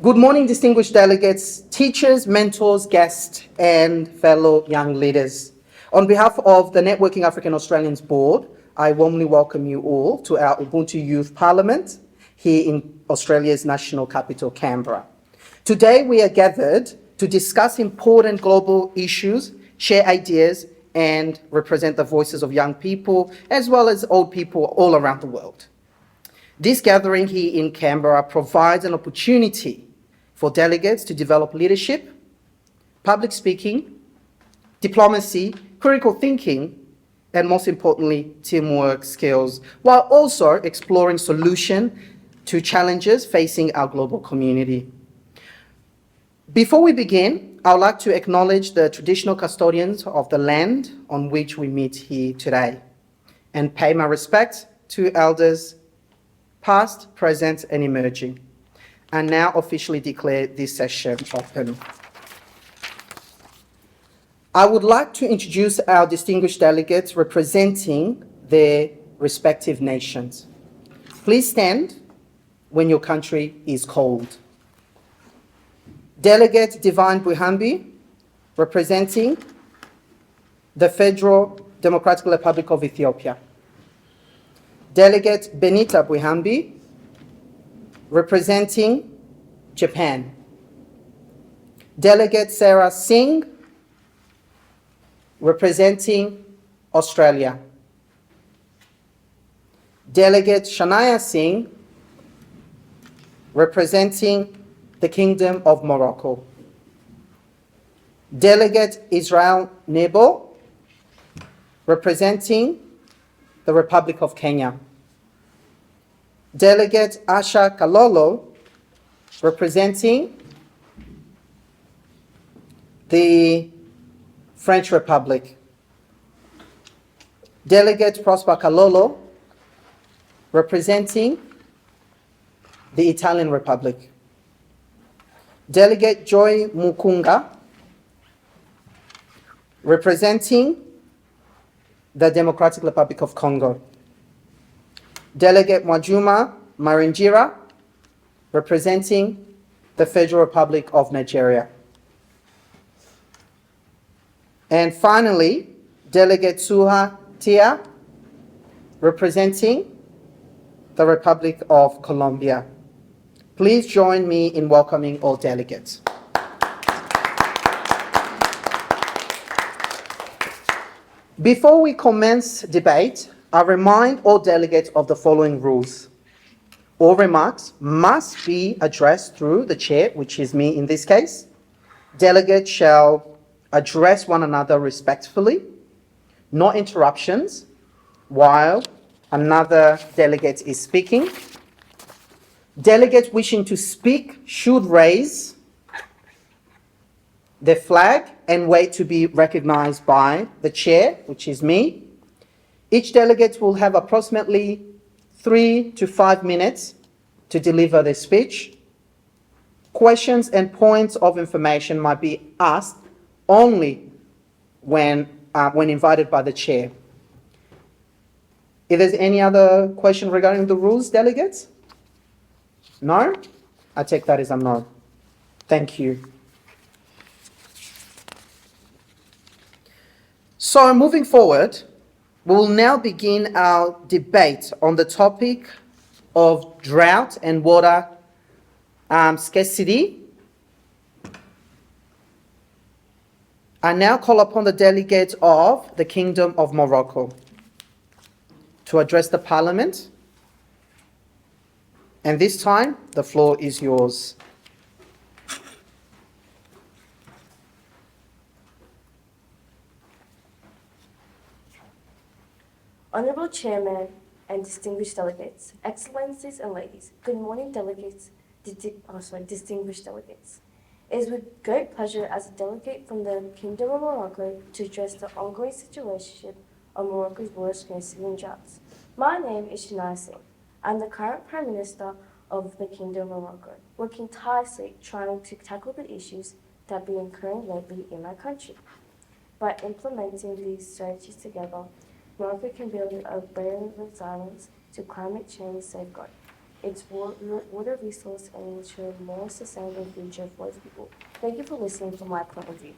Good morning, distinguished delegates, teachers, mentors, guests, and fellow young leaders. On behalf of the Networking African Australians Board, I warmly welcome you all to our UBUNTU Youth Parliament here in Australia's national capital, Canberra. Today, we are gathered to discuss important global issues, share ideas, and represent the voices of young people, as well as old people all around the world. This gathering here in Canberra provides an opportunity for delegates to develop leadership, public speaking, diplomacy, critical thinking, and most importantly, teamwork skills, while also exploring solutions to challenges facing our global community. Before we begin, I would like to acknowledge the traditional custodians of the land on which we meet here today and pay my respects to elders past, present, and emerging. I now officially declare this session open. I would like to introduce our distinguished delegates representing their respective nations. Please stand when your country is called. Delegate Divine Buhambi, representing the Federal Democratic Republic of Ethiopia. Delegate Benita Buhambi, representing Japan. Delegate Sarah Singh, representing Australia. Delegate Shania Singh, representing the Kingdom of Morocco. Delegate Israel Nebo, representing the Republic of Kenya. Delegate Asha Kalolo, representing the French Republic. Delegate Prosper Kalolo, representing the Italian Republic. Delegate Joy Mukunga, representing the Democratic Republic of Congo. Delegate Mwajuma Marinjira, representing the Federal Republic of Nigeria. And finally, Delegate Suha Tia, representing the Republic of Colombia. Please join me in welcoming all delegates. Before we commence debate, I remind all delegates of the following rules. All remarks must be addressed through the chair, which is me in this case. Delegates shall address one another respectfully, no interruptions while another delegate is speaking. Delegates wishing to speak should raise their flag and wait to be recognized by the chair, which is me. Each delegate will have approximately 3 to 5 minutes to deliver their speech. Questions and points of information might be asked only when invited by the chair. If there's any other question regarding the rules, delegates? No? I take that as a no. Thank you. So moving forward, we will now begin our debate on the topic of drought and water scarcity. I now call upon the delegates of the Kingdom of Morocco to address the Parliament. And this time, the floor is yours. Honourable Chairman and distinguished delegates, Excellencies and ladies, good morning delegates, distinguished delegates. It is with great pleasure as a delegate from the Kingdom of Morocco to address the ongoing situation of Morocco's water scarcity and droughts. My name is Shania Singh. I'm the current Prime Minister of the Kingdom of Morocco, working tirelessly trying to tackle the issues that have been occurring lately in my country. By implementing these strategies together, Morocco can build a better resilience to climate change safeguard. its water resource and ensure a more sustainable future for its people. Thank you for listening to my point of view.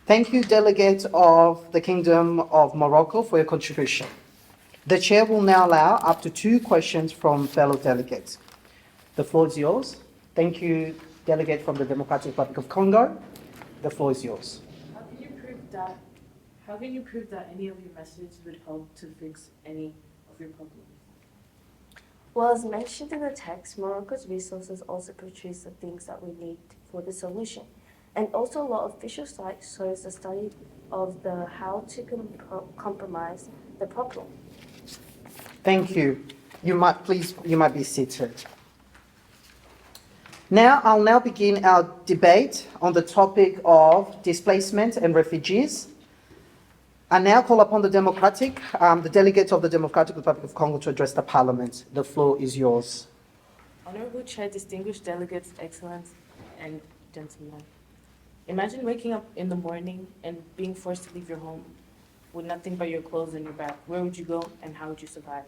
Thank you, Delegate of the Kingdom of Morocco, for your contribution. The Chair will now allow up to 2 questions from fellow delegates. The floor is yours. Thank you, Delegate from the Democratic Republic of Congo. The floor is yours. How can you prove that? How can you prove that any of your messages would help to fix any of your problems? Well, as mentioned in the text, Morocco's resources also produce the things that we need for the solution. And also a lot of official sites shows the study of the how to compromise the problem. Thank you. You might be seated. I'll now begin our debate on the topic of displacement and refugees. I now call upon the delegates of the Democratic Republic of Congo to address the Parliament. The floor is yours. Honorable Chair, distinguished delegates, excellence, and gentlemen. Imagine waking up in the morning and being forced to leave your home with nothing but your clothes and your bag. Where would you go and how would you survive?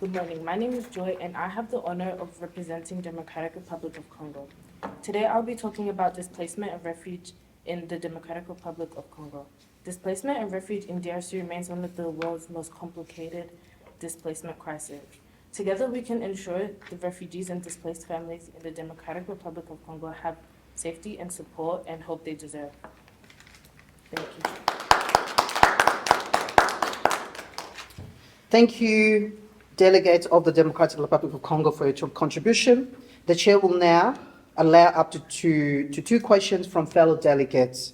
Good morning, my name is Joy and I have the honor of representing Democratic Republic of Congo. Today I'll be talking about displacement and refuge in the Democratic Republic of Congo. Displacement and refuge in DRC remains one of the world's most complicated displacement crises. Together we can ensure the refugees and displaced families in the Democratic Republic of Congo have safety and support and hope they deserve. Thank you. Thank you, delegates of the Democratic Republic of Congo, for your contribution. The Chair will now allow up to two questions from fellow delegates.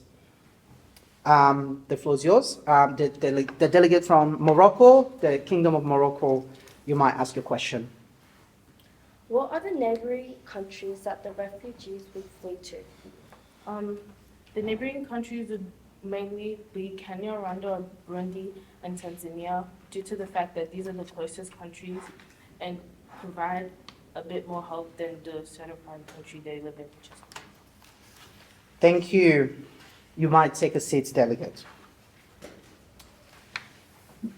The floor is yours. The delegate from Morocco, the Kingdom of Morocco, you might ask your question. What are the neighboring countries that the refugees would flee to? The neighboring countries would mainly be Kenya, Rwanda, Burundi, and Tanzania, due to the fact that these are the closest countries and provide a bit more help than the certified country they live in. Thank you. You might take a seat, delegate.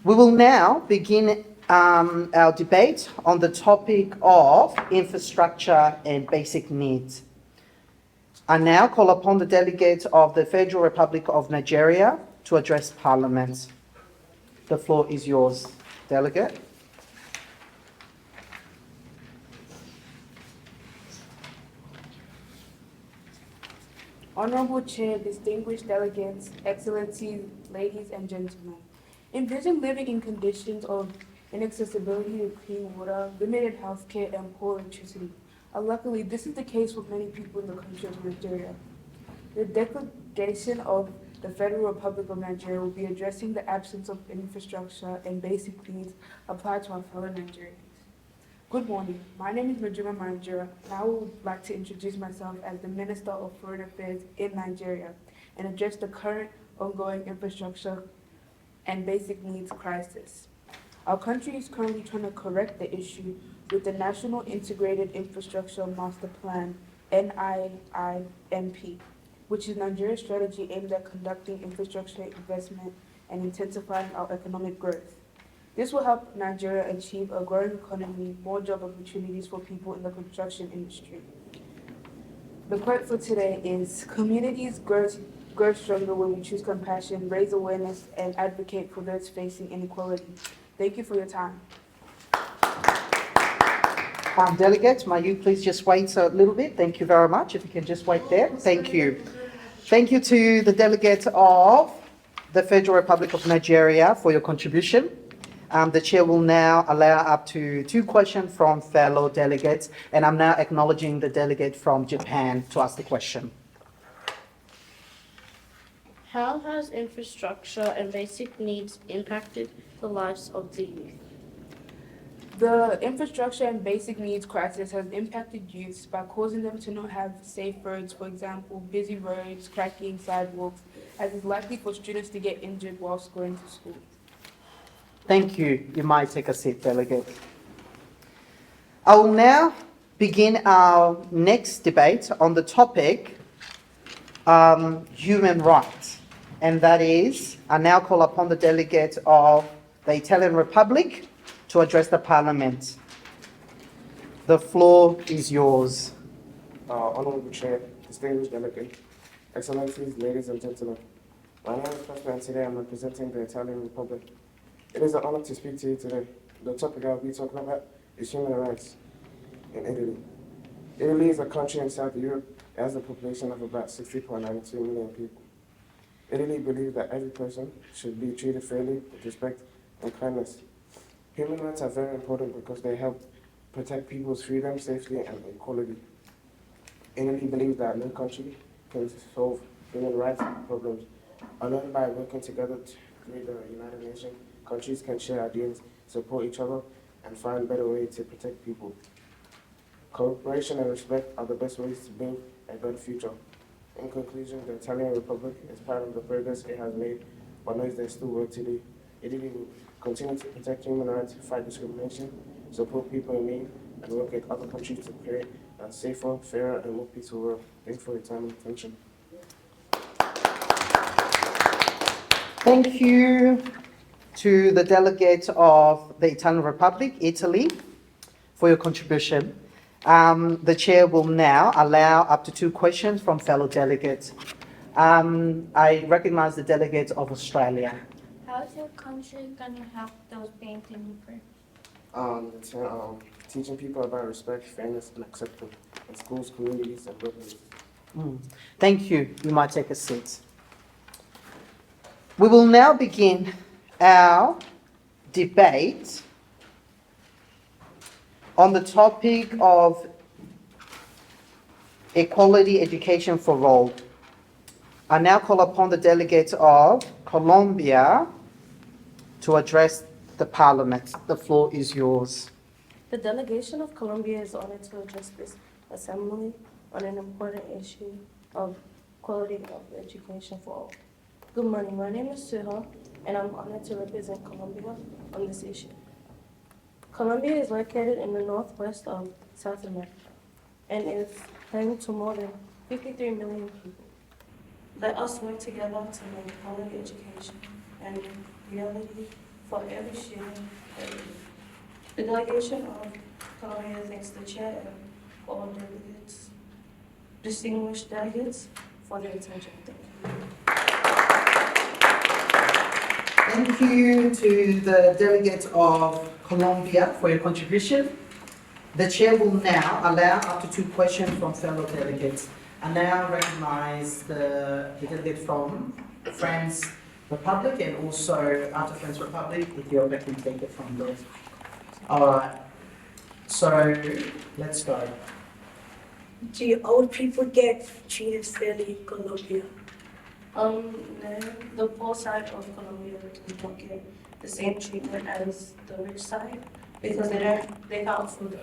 We will now begin our debate on the topic of infrastructure and basic needs. I now call upon the delegate of the Federal Republic of Nigeria to address Parliament. The floor is yours, delegate. Honorable Chair, distinguished delegates, excellencies, ladies and gentlemen. Envision living in conditions of inaccessibility to clean water, limited health care, and poor electricity. Luckily, this is the case for many people in the country of Nigeria. The Declaration of the Federal Republic of Nigeria will be addressing the absence of infrastructure and basic needs applied to our fellow Nigerians. Good morning. My name is Majuma Manjura, and I would like to introduce myself as the Minister of Foreign Affairs in Nigeria and address the current ongoing infrastructure and basic needs crisis. Our country is currently trying to correct the issue with the National Integrated Infrastructure Master Plan, NIIMP, which is Nigeria's strategy aimed at conducting infrastructure investment and intensifying our economic growth. This will help Nigeria achieve a growing economy, more job opportunities for people in the construction industry. The quote for today is, "Communities grow stronger when we choose compassion, raise awareness, and advocate for those facing inequality." Thank you for your time. Delegates, may you please just wait a little bit? Thank you very much. If you can just wait there. Thank you. Thank you to the delegate of the Federal Republic of Nigeria for your contribution. The Chair will now allow up to 2 questions from fellow delegates, and I'm now acknowledging the delegate from Japan to ask the question. How has infrastructure and basic needs impacted the lives of the youth? The infrastructure and basic needs crisis has impacted youths by causing them to not have safe roads, for example, busy roads, cracking sidewalks, as it's likely for students to get injured whilst going to school. Thank you. You might take a seat, delegate. I will now begin our next debate on the topic human rights. And that is, I now call upon the delegate of the Italian Republic to address the Parliament. The floor is yours. Honorable Chair, distinguished delegate, Excellencies, ladies and gentlemen. My name is Prosper and today I'm representing the Italian Republic. It is an honor to speak to you today. The topic I'll be talking about is human rights in Italy. Italy is a country in South Europe. It has a population of about 60.92 million people. Italy believes that every person should be treated fairly with respect and kindness. Human rights are very important because they help protect people's freedom, safety, and equality. Italy believes that no country can solve human rights problems only by working together through the United Nations. Countries can share ideas, support each other, and find better ways to protect people. Cooperation and respect are the best ways to build a better future. In conclusion, the Italian Republic is proud of the progress it has made, but knows there's still work to do. Italy will continue to protect human rights, fight discrimination, support people in need, and work with other countries to create a safer, fairer, and more peaceful world. Thanks for your time and attention. Thank you to the delegate of the Italian Republic, Italy, for your contribution. The chair will now allow up to 2 questions from fellow delegates. I recognize the delegate of Australia. How's your country gonna help those being immigrants? Teaching people about respect, fairness, and acceptance in schools, communities, and workplaces. Thank you. You might take a seat. We will now begin our debate on the topic of equality education for all. I now call upon the delegate of Colombia to address the Parliament. The floor is yours. The delegation of Colombia is honored to address this assembly on an important issue of quality of education for all. Good morning, my name is Suha, and I'm honored to represent Colombia on this issue. Colombia is located in the northwest of South America and is home to more than 53 million people. Let us work together to make quality education and reality for every student everywhere. The delegation of Colombia thanks the chair and all delegates, distinguished delegates, for their attention. Thank you. Thank you to the delegate of Colombia for your contribution. The chair will now allow up to 2 questions from fellow delegates. I now recognize the delegate from France Republic and also after France Republic, Ethiopia can take it from there. All right, so let's go. Do old people get treated fairly in Colombia? No, the poor side of Colombia don't get the same treatment as the rich side because they can't afford it.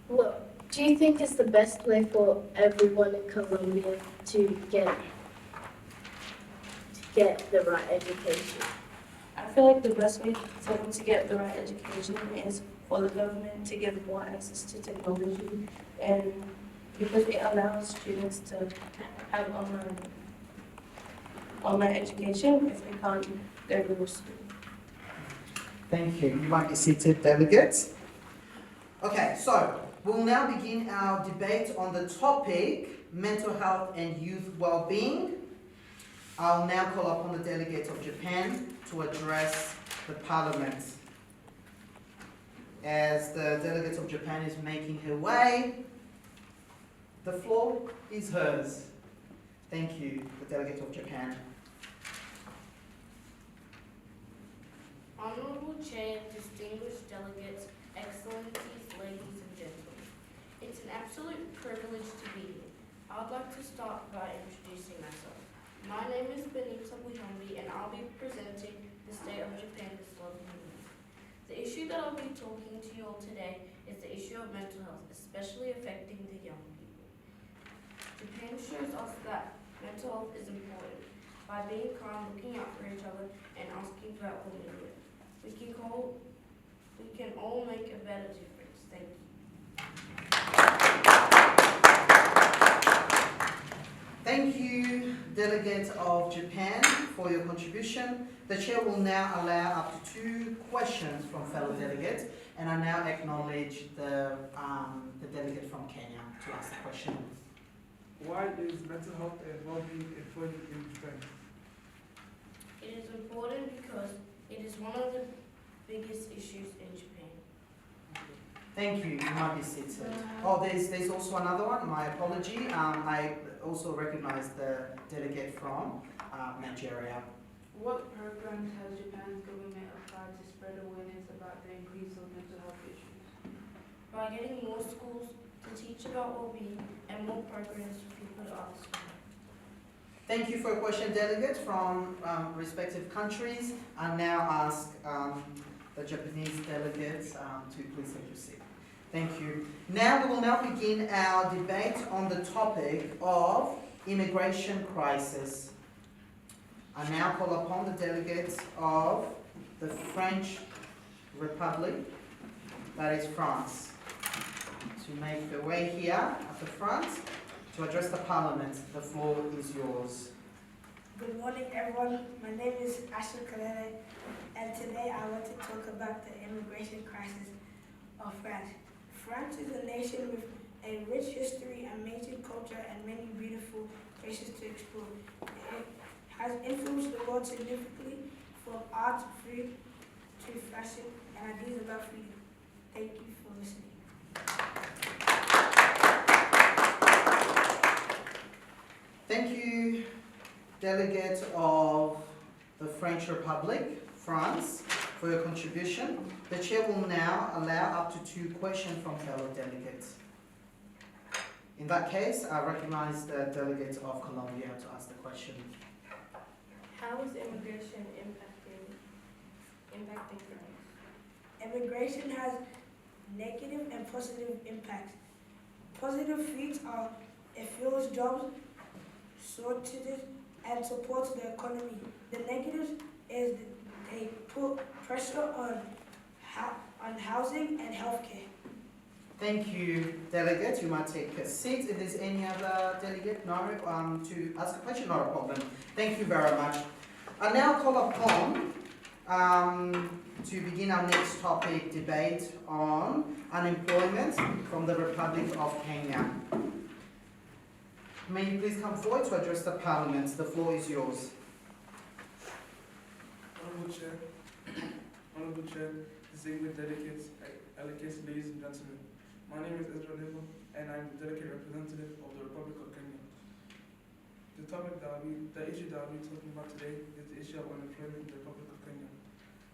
Well, do you think it's the best way for everyone in Colombia to get the right education? I feel like the best way for them to get the right education is for the government to give more access to technology, and because it allows students to have online education if they can't go to school. Thank you. You might be seated, delegates. Okay, so we'll now begin our debate on the topic mental health and youth well-being. I'll now call upon the delegate of Japan to address the Parliament. As the delegate of Japan is making her way, the floor is hers. Thank you, the delegate of Japan. Honorable Chair, distinguished delegates, excellencies, ladies and gentlemen. It's an absolute privilege to be here. I'd like to start by introducing myself. My name is Benita Buyombi and I'll be presenting the state of Japan this lovely evening. The issue that I'll be talking to you all today is the issue of mental health, especially affecting the young people. Japan shows us that mental health is important by being calm, looking out for each other, and asking for help when needed. We can all make a better difference. Thank you. Thank you, delegate of Japan, for your contribution. The chair will now allow up to 2 questions from fellow delegates, and I now acknowledge the delegate from Kenya to ask the question. Why is mental health and well-being important in Japan? It is important because it is one of the biggest issues in Japan. Thank you. You might be seated. Oh, there's also another one. My apology. I also recognize the delegate from Nigeria. What programs has Japan's government applied to spread awareness about the increase of mental health issues? By getting more schools to teach about well-being and more programs for people to understand. Thank you for your question, delegates from respective countries. I now ask the Japanese delegates to please take your seat. Thank you. Now we will now begin our debate on the topic of immigration crisis. I now call upon the delegates of the French Republic, that is France, to make their way here at the front to address the Parliament. The floor is yours. Good morning, everyone. My name is Asher Kalele, and today I want to talk about the immigration crisis of France. France is a nation with a rich history, amazing culture, and many beautiful places to explore. It has influenced the world significantly, from art, food, to fashion, and ideas about freedom. Thank you for listening. Thank you, delegate of the French Republic, France, for your contribution. The chair will now allow up to 2 questions from fellow delegates. In that case, I recognize the delegate of Colombia to ask the question. How is immigration impacting France? Immigration has negative and positive impacts. Positive feats are it fuels jobs, shortages, and supports the economy. The negatives is they put pressure on housing and healthcare. Thank you, delegate. You might take a seat. If there's any other delegate, no, to ask a question, not a problem. Thank you very much. I now call upon to begin our next topic debate on unemployment from the Republic of Kenya. May you please come forward to address the Parliament. The floor is yours. Honorable Chair, distinguished delegates, ladies and gentlemen. My name is Ezra Lebo, and I'm the delegate representative of the Republic of Kenya. The issue that we're talking about today is the issue of unemployment in the Republic of Kenya.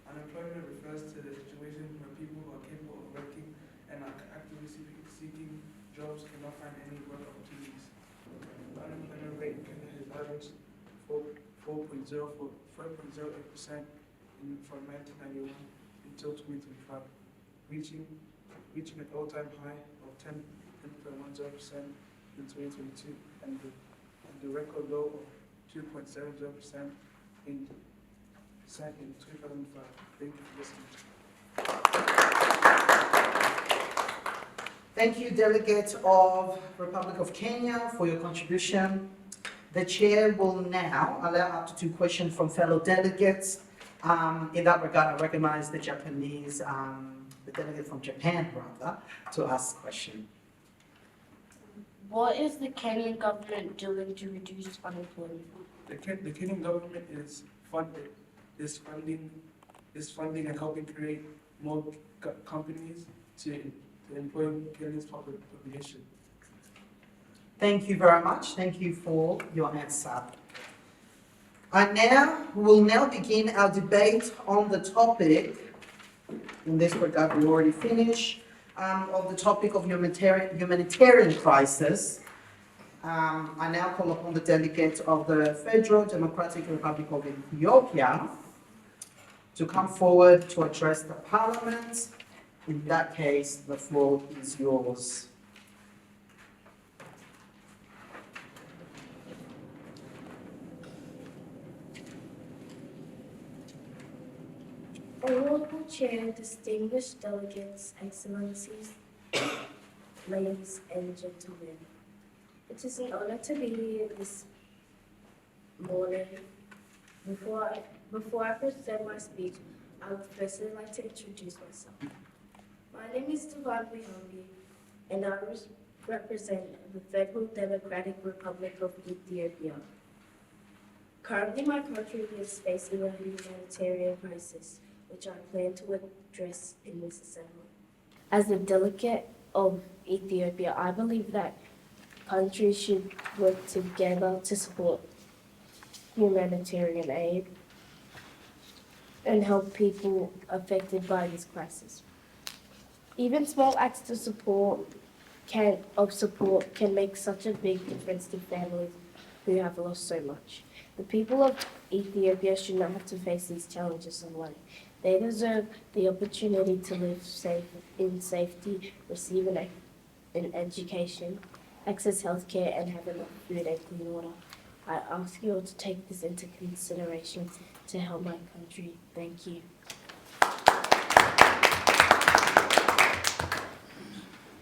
Unemployment refers to the situation where people who are capable of working and are actively seeking jobs cannot find any work opportunities. The unemployment rate in Kenya has averaged 4.08% from 1991 until 2025, reaching an all-time high of 10.10% in 2022 and the record low of 2.70% in 2005. Thank you for listening. Thank you, delegate of Republic of Kenya, for your contribution. The chair will now allow up to 2 questions from fellow delegates. In that regard, I recognize the Japanese, the delegate from Japan, rather, to ask a question. What is the Kenyan government doing to reduce unemployment? The Kenyan government is funding and helping create more companies to employ Kenya's population. Thank you very much. Thank you for your answer. We will now begin our debate on the topic. In this regard, we already finished. Of the topic of humanitarian crisis. I now call upon the delegate of the Federal Democratic Republic of Ethiopia to come forward to address the Parliament. In that case, the floor is yours. Honorable Chair, distinguished delegates, excellencies, ladies and gentlemen. It is an honor to be here morning. Before I present my speech, I would firstly like to introduce myself. My name is Duvan Bihangi, and I represent the Federal Democratic Republic of Ethiopia. Currently, my country is facing a humanitarian crisis, which I plan to address in this assembly. As a delegate of Ethiopia, I believe that countries should work together to support humanitarian aid and help people affected by this crisis. Even small acts of support can make such a big difference to families who have lost so much. The people of Ethiopia should not have to face these challenges alone. They deserve the opportunity to live in safety, receive an education, access healthcare, and have enough food and clean water. I ask you all to take this into consideration to help my country. Thank you.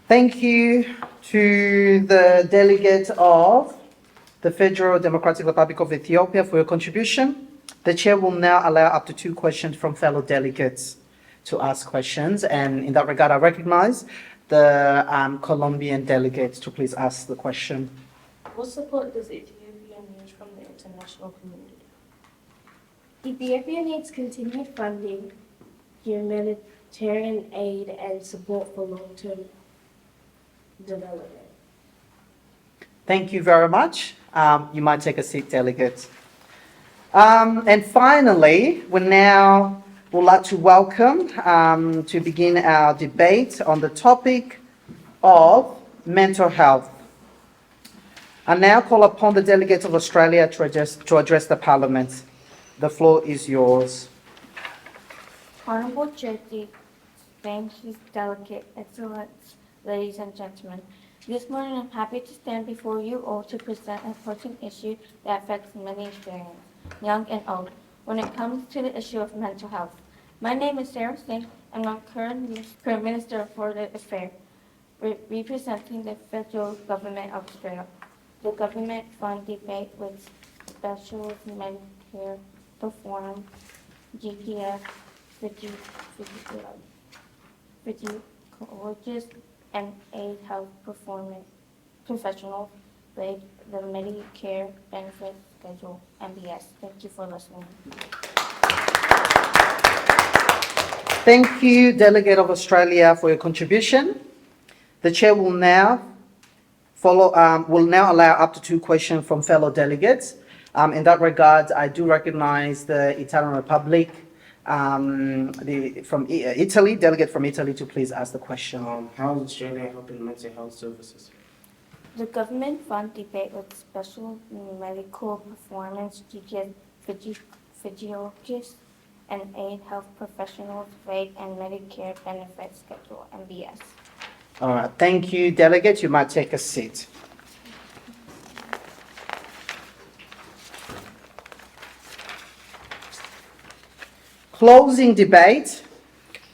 Thank you to the delegate of the Federal Democratic Republic of Ethiopia for your contribution. The chair will now allow up to 2 questions from fellow delegates to ask questions. And in that regard, I recognize the Colombian delegates to please ask the question. What support does Ethiopia need from the international community? Ethiopia needs continued funding, humanitarian aid, and support for long-term development. Thank you very much. You might take a seat, delegates. And finally, we now would like to welcome to begin our debate on the topic of mental health. I now call upon the delegates of Australia to address the Parliament. The floor is yours. Honorable Chair, distinguished delegate, excellence, ladies and gentlemen. This morning I'm happy to stand before you all to present an important issue that affects many Australians, young and old, when it comes to the issue of mental health. My name is Sarah Singh, and I'm current Minister of Foreign Affairs, representing the federal government of Australia. The government fund debate with specialist Medicare perform GPS, physiologists, and aid health professionals with the Medicare benefit schedule, MBS. Thank you for listening. Thank you, Delegate of Australia, for your contribution. The chair will now allow up to 2 questions from fellow delegates. In that regard, I do recognize the Italian Republic, from Italy, delegate from Italy, to please ask the question. How is Australia helping mental health services? The government fund debate with special medical performance GPS physiologists and aid health professionals rate and Medicare benefit schedule, MBS. All right, thank you, delegates. You might take a seat. Closing debate.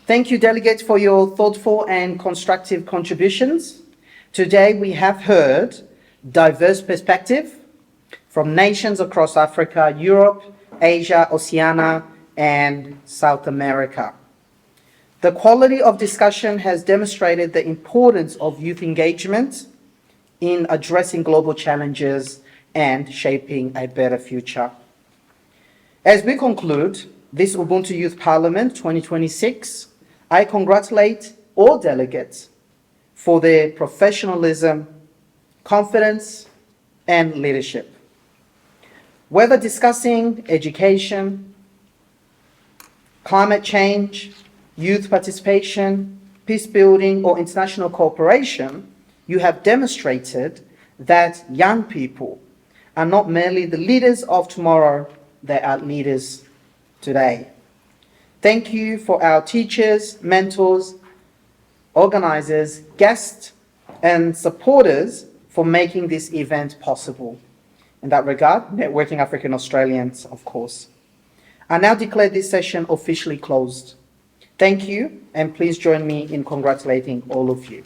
Thank you, delegates, for your thoughtful and constructive contributions. Today we have heard diverse perspectives from nations across Africa, Europe, Asia, Oceania, and South America. The quality of discussion has demonstrated the importance of youth engagement in addressing global challenges and shaping a better future. As we conclude this Ubuntu Youth Parliament 2026, I congratulate all delegates for their professionalism, confidence, and leadership. Whether discussing education, climate change, youth participation, peace building, or international cooperation, you have demonstrated that young people are not merely the leaders of tomorrow, they are leaders today. Thank you for our teachers, mentors, organizers, guests, and supporters for making this event possible. In that regard, Networking African Australians, of course. I now declare this session officially closed. Thank you, and please join me in congratulating all of you.